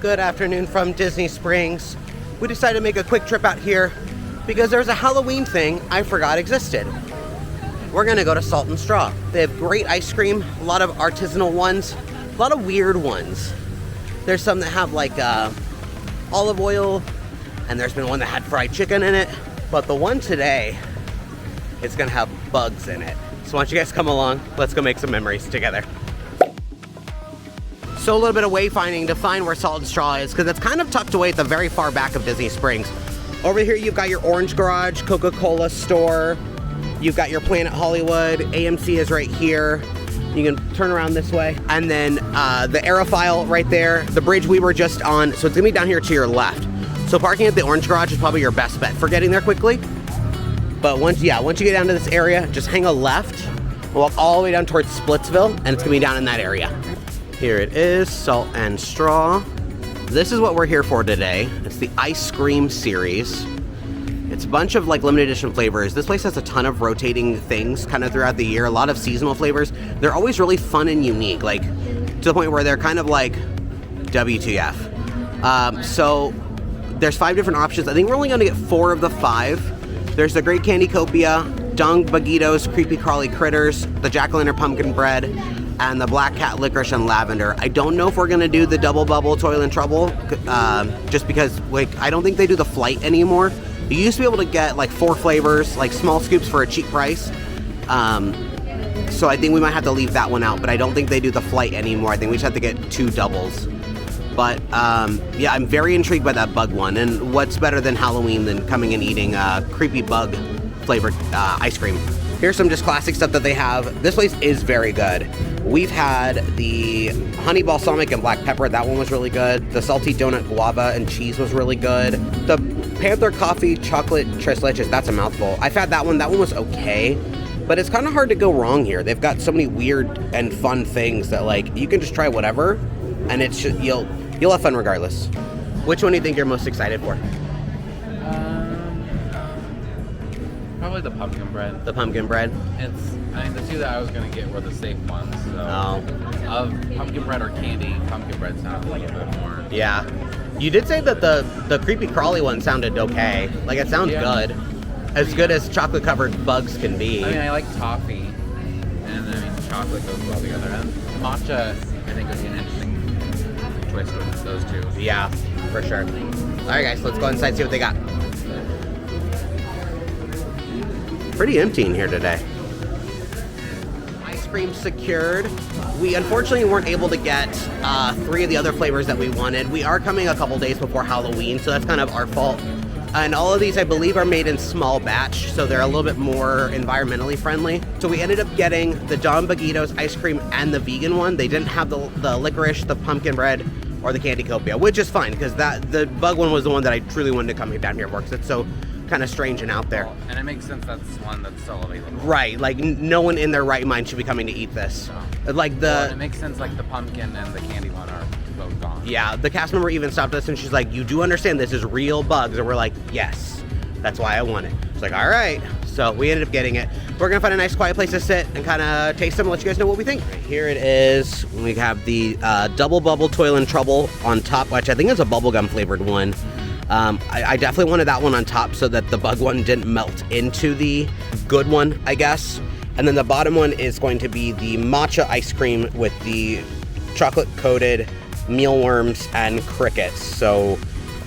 Good afternoon from Disney Springs. We decided to make a quick trip out here because there's a Halloween thing I forgot existed. We're gonna go to Salt and Straw. They have great ice cream, a lot of artisanal ones, a lot of weird ones. There's some that have like olive oil, and there's been one that had fried chicken in it. But the one today is gonna have bugs in it. So why don't you guys come along, let's go make some memories together. So a little bit of wayfinding to find where Salt and Straw is, because it's kind of tucked away at the very far back of Disney Springs. Over here you've got your Orange Garage, Coca-Cola store, you've got your Planet Hollywood, AMC is right here. You can turn around this way. And then the Aerophile right there, the bridge we were just on, so it's gonna be down here to your left. So parking at the Orange Garage is probably your best bet for getting there quickly. But once you get down to this area, just hang a left, walk all the way down towards Splitsville, and it's gonna be down in that area. Here it is, Salt and Straw. This is what we're here for today. It's the Ice Cream series. It's a bunch of like limited edition flavors. This place has a ton of rotating things kind of throughout the year, a lot of seasonal flavors. They're always really fun and unique, like to the point where they're kind of like WTF. So there's 5 different options. I think we're only gonna get 4 of the 5. There's the Great Candy Copia, Dung Baguitos, Creepy Crawly Critters, the Jack-o'-lantern Pumpkin Bread, and the Black Cat Licorice and Lavender. I don't know if we're gonna do the Double Bubble Toil and Trouble, just because like I don't think they do the flight anymore. You used to be able to get like 4 flavors, like small scoops for a cheap price. So I think we might have to leave that one out, but I don't think they do the flight anymore. I think we just have to get 2 doubles. But yeah, I'm very intrigued by that bug one. And what's better than Halloween than coming and eating creepy bug flavored ice cream? Here's some just classic stuff that they have. This place is very good. We've had the honey balsamic and black pepper. That one was really good. The salty donut guava and cheese was really good. The Panther coffee chocolate tres leches, that's a mouthful. I've had that one. That one was okay. But it's kind of hard to go wrong here. They've got so many weird and fun things that like you can just try whatever, and it's just, you'll have fun regardless. Which one do you think you're most excited for? Probably the pumpkin bread. The pumpkin bread? I mean, the 2 that I was going to get were the safe ones. So pumpkin bread or candy, pumpkin bread sounds a little bit more. Yeah. You did say that the Creepy Crawly one sounded okay. Like, it sounds good. As good as chocolate-covered bugs can be. I mean, I like toffee. And, I mean, chocolate goes well together. And matcha, I think, would be an interesting twist with those 2. Yeah, for sure. All right, guys, let's go inside and see what they got. Pretty empty in here today. Ice cream secured. We unfortunately weren't able to get 3 of the other flavors that we wanted. We are coming a couple days before Halloween, so that's kind of our fault. And all of these, I believe, are made in small batch, so they're a little bit more environmentally friendly. So we ended up getting the Don Baguitos ice cream and the vegan one. They didn't have the licorice, the pumpkin bread, or the candy copia, which is fine, because the bug one was the one that I truly wanted to come down here for, because it's so kind of strange and out there. And it makes sense that's one that's still available. Right, like no one in their right mind should be coming to eat this. No. Like and it makes sense like the pumpkin and the candy one are both gone. Yeah, the cast member even stopped us and she's like, you do understand this is real bugs? And we're like, yes, that's why I want it. It's like, all right. So we ended up getting it. We're gonna find a nice quiet place to sit and kind of taste them and let you guys know what we think. Here it is. We have the Double Bubble Toil and Trouble on top, which I think is a bubblegum flavored one. I definitely wanted that one on top so that the bug one didn't melt into the good one, I guess. And then the bottom one is going to be the matcha ice cream with the chocolate coated mealworms and crickets. So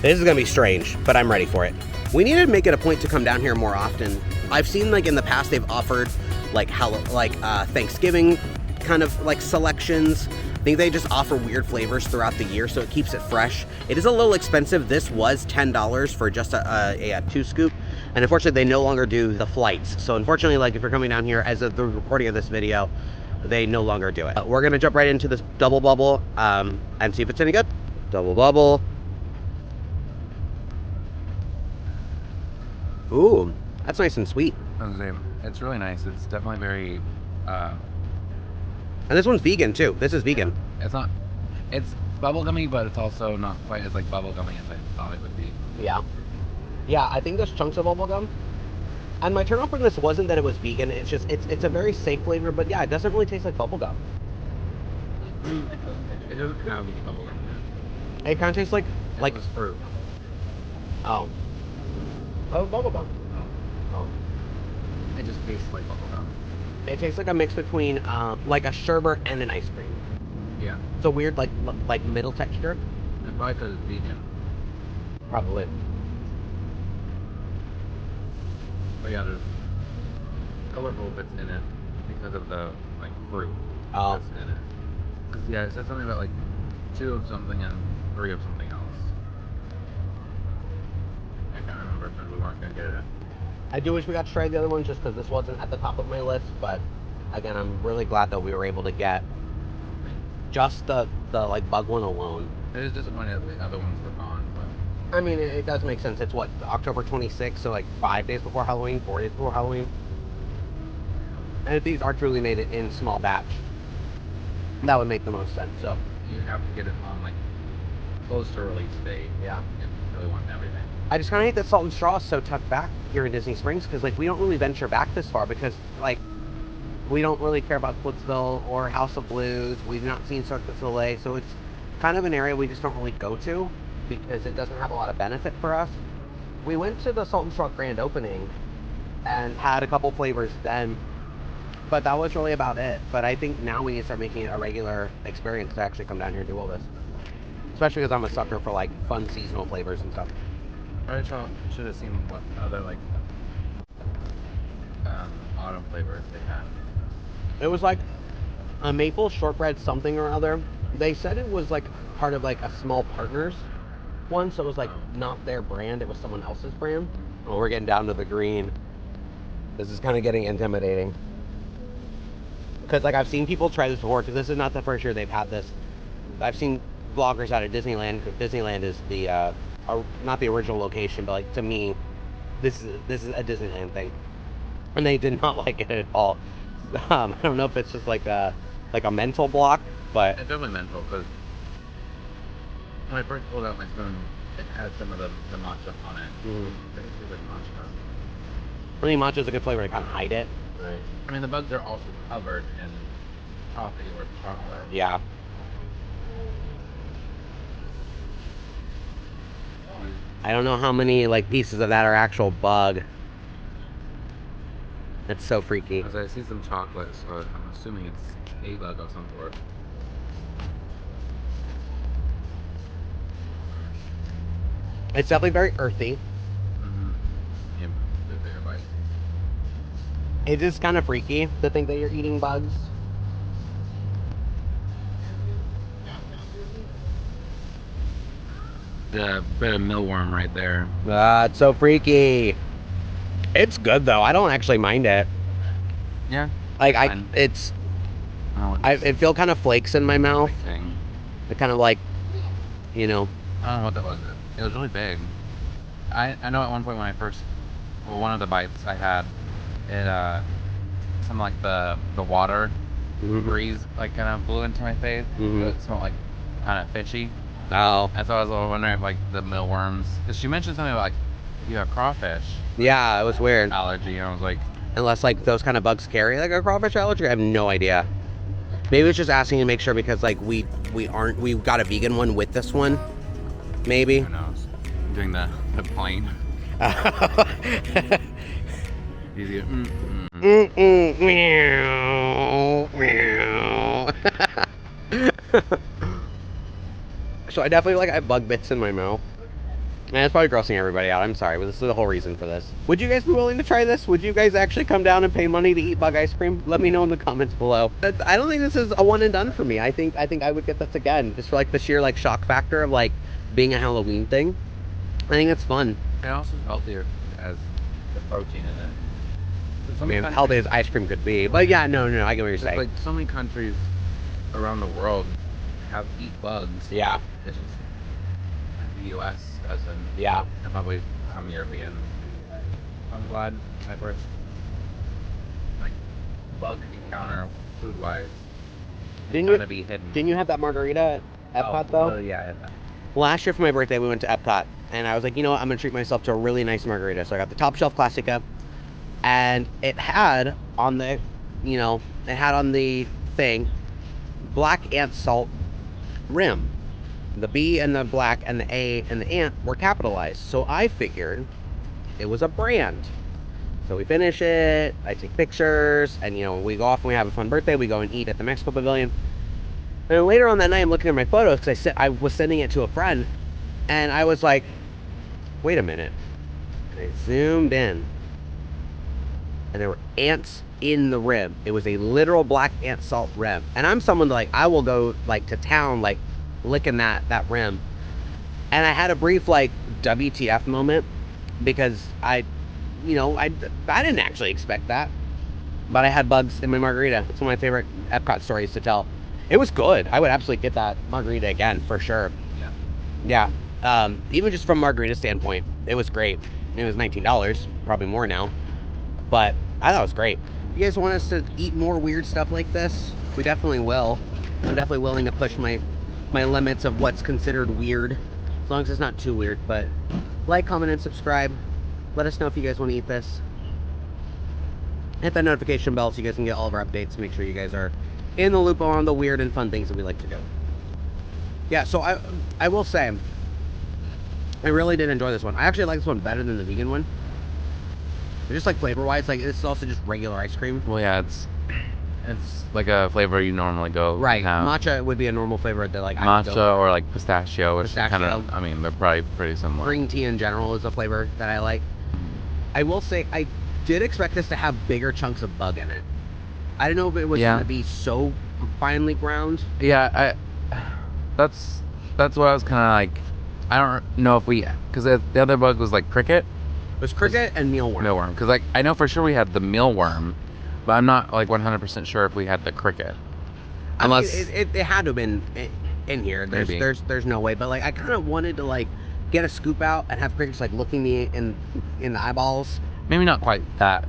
this is gonna be strange, but I'm ready for it. We need to make it a point to come down here more often. I've seen like in the past they've offered like Thanksgiving kind of like selections. I think they just offer weird flavors throughout the year, so it keeps it fresh. It is a little expensive. This was $10 for just a 2 scoop, and unfortunately they no longer do the flights. So unfortunately, like if you're coming down here as of the recording of this video, they no longer do it. We're gonna jump right into this Double Bubble and see if it's any good. Double Bubble. Ooh, that's nice and sweet. It's really nice. It's definitely very and this one's vegan too. This is vegan. It's bubblegummy, but it's also not quite as like bubblegummy as I thought it would be. Yeah. Yeah, I think there's chunks of bubblegum. And my turn off from this wasn't that it was vegan, it's just, it's a very safe flavor, but yeah, it doesn't really taste like bubblegum. It doesn't have bubblegum. It kind of tastes like It was fruit. oh bubblegum. Oh. It just tastes like bubblegum. It tastes like a mix between like a sherbet and an ice cream. Yeah. It's a weird like middle texture. And probably because it's vegan. Probably. But yeah, there's colorful bits in it because of the like fruit Oh. that's in it. 'Cause, yeah, it said something about like 2 of something and 3 of something else. I can't remember because we weren't gonna get it. I do wish we got to try the other one just because this wasn't at the top of my list, but again, I'm really glad that we were able to get just the like bug one alone. It is disappointing that the other ones were gone, but I mean, it does make sense. It's what, October 26th, so like 5 days before Halloween, 4 days before Halloween. And if these are truly made it in small batch, that would make the most sense. So you have to get it on like close to release date. yeah, If you really want everything. I just kind of hate that Salt and Straw is so tucked back here in Disney Springs because like we don't really venture back this far because like we don't really care about Splitsville or House of Blues. We've not seen Cirque du Soleil, so it's kind of an area we just don't really go to because it doesn't have a lot of benefit for us. We went to the Salt and Straw grand opening and had a couple flavors then, but that was really about it. But I think now we need to start making it a regular experience to actually come down here and do all this. Especially because I'm a sucker for like fun seasonal flavors and stuff. I should have seen what other like autumn flavors they had. It was like a maple shortbread something or other. They said it was like part of like a small partners one, so it was like not their brand, it was someone else's brand. Oh, we're getting down to the green. This is kind of getting intimidating. Because like I've seen people try this before, because this is not the first year they've had this. I've seen vloggers out of Disneyland. Disneyland is the not the original location, but like to me, this is a Disneyland thing, and they did not like it at all. I don't know if it's just like a mental block, but It's definitely mental because when I first pulled out my spoon, it had some of the matcha on it. It tasted like matcha. really matcha is a good flavor to kind of hide it. Right. I mean, the bugs are also covered in coffee or chocolate. Yeah. I don't know how many like pieces of that are actual bug. That's so freaky. As I see some chocolate, so I'm assuming it's a bug of some sort. It's definitely very earthy. Yeah, the bigger bite. It is kind of freaky to think that you're eating bugs. The bit of mealworm right there. It's so freaky. It's good though. I don't actually mind it. Yeah. Like Fine. I it feel kind of flakes in my mouth. Thing. It kind of like, you know. I don't know what that was. It was really big. I know at one point when I first, well, one of the bites I had, it some like the water breeze like kind of blew into my face. It smelled like kind of fishy. Oh. And so I was wondering if like the mealworms, because she mentioned something about like if you have crawfish Yeah, it was weird. allergy, and I was like, Unless like those kind of bugs carry like a crawfish allergy, I have no idea. Maybe it's just asking to make sure because like we got a vegan one with this one. Maybe. who knows? I'm doing the plane. Easy. Meow, meow. So I definitely like I have bug bits in my mouth. And it's probably grossing everybody out. I'm sorry, but this is the whole reason for this. Would you guys be willing to try this? Would you guys actually come down and pay money to eat bug ice cream? Let me know in the comments below. I don't think this is a one and done for me. I think I would get this again, just for like the sheer like shock factor of like being a Halloween thing. I think it's fun. It also is healthier as the protein in it. I mean, healthy as ice cream could be, but yeah, no, I get what you're saying. Like so many countries around the world eat bugs. Yeah. It's just the U.S. doesn't. Yeah. And probably some European. I'm glad my first like bug encounter food-wise Didn't be hidden. you have that margarita at Epcot though? Yeah, I had that. Last year for my birthday, we went to Epcot, and I was like, you know what, I'm gonna treat myself to a really nice margarita. So I got the top shelf Classica, and it had on the, thing, black ant salt rim. The B and the black and the A and the ant were capitalized. So I figured it was a brand. So we finish it, I take pictures, and we go off and we have a fun birthday. We go and eat at the Mexico Pavilion. And then later on that night, I'm looking at my photos because I was sending it to a friend, and I was like, wait a minute. And I zoomed in, and there were ants in the rim. It was a literal black ant salt rim. And I'm someone that, I will go to town licking that rim. And I had a brief WTF moment because I didn't actually expect that. But I had bugs in my margarita. It's one of my favorite Epcot stories to tell. It was good. I would absolutely get that margarita again for sure. Yeah. Even just from margarita standpoint, it was great. It was $19, probably more now. But I thought it was great. You guys want us to eat more weird stuff like this? We definitely will. I'm definitely willing to push my limits of what's considered weird, as long as it's not too weird. But like, comment, and subscribe. Let us know if you guys want to eat this. Hit that notification bell so you guys can get all of our updates. Make sure you guys are in the loop on the weird and fun things that we like to do. Yeah, so I will say, I really did enjoy this one. I actually like this one better than the vegan one. Just flavor-wise, this is also just regular ice cream. Well, yeah, it's like a flavor you normally go right. have. Matcha would be a normal flavor that matcha or pistachio, which pistachio. Kind of, I mean, they're probably pretty similar. Green tea in general is a flavor that I like. I will say I did expect this to have bigger chunks of bug in it. I didn't know if it was going to be so finely ground. Yeah, that's what I was kind of I don't know if because the other bug was cricket. It was cricket and mealworm. Mealworm, because I know for sure we had the mealworm, but I'm not 100% sure if we had the cricket. Unless it had to have been in here. There's no way. But I kind of wanted to get a scoop out and have crickets looking me in the eyeballs. Maybe not quite that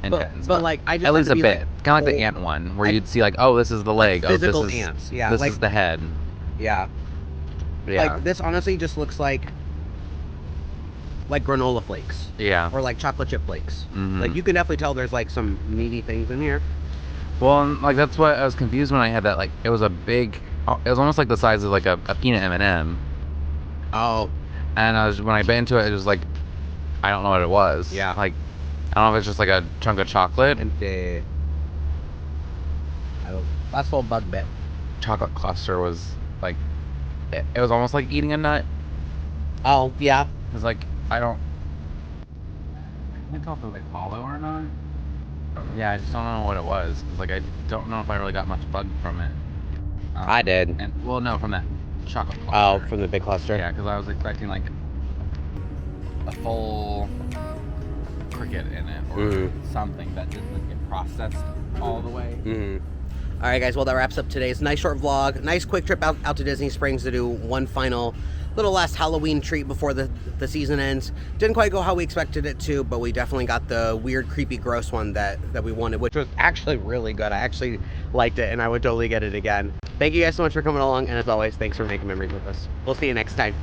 intense, but I just at least a bit. Kind of the ant one, where you'd see oh, this is the leg. Physical this is ants. Yeah. This is the head. Yeah. Yeah. This honestly just looks like granola flakes. Yeah. Or chocolate chip flakes. Mm-hmm. You can definitely tell there's some meaty things in here. Well, and, that's what I was confused when I had that. It was a big. It was almost the size of a peanut M&M. Oh. And when I bit into it, it was I don't know what it was. Yeah. I don't know if it's just a chunk of chocolate. And that's all bug bit. Chocolate cluster was it was almost like eating a nut. Oh yeah. It's I can't tell if it was hollow or not. Yeah, I just don't know what it was. It's I don't know if I really got much bug from it. I did. And no, from that chocolate cluster. Oh, from the big cluster. Yeah, because I was expecting a full cricket in it or something that didn't get processed all the way. All right, guys. Well, that wraps up today's nice short vlog. Nice quick trip out to Disney Springs to do one final little last Halloween treat before the season ends. Didn't quite go how we expected it to, but we definitely got the weird, creepy, gross one that we wanted, which was actually really good. I actually liked it, and I would totally get it again. Thank you guys so much for coming along, and as always, thanks for making memories with us. We'll see you next time.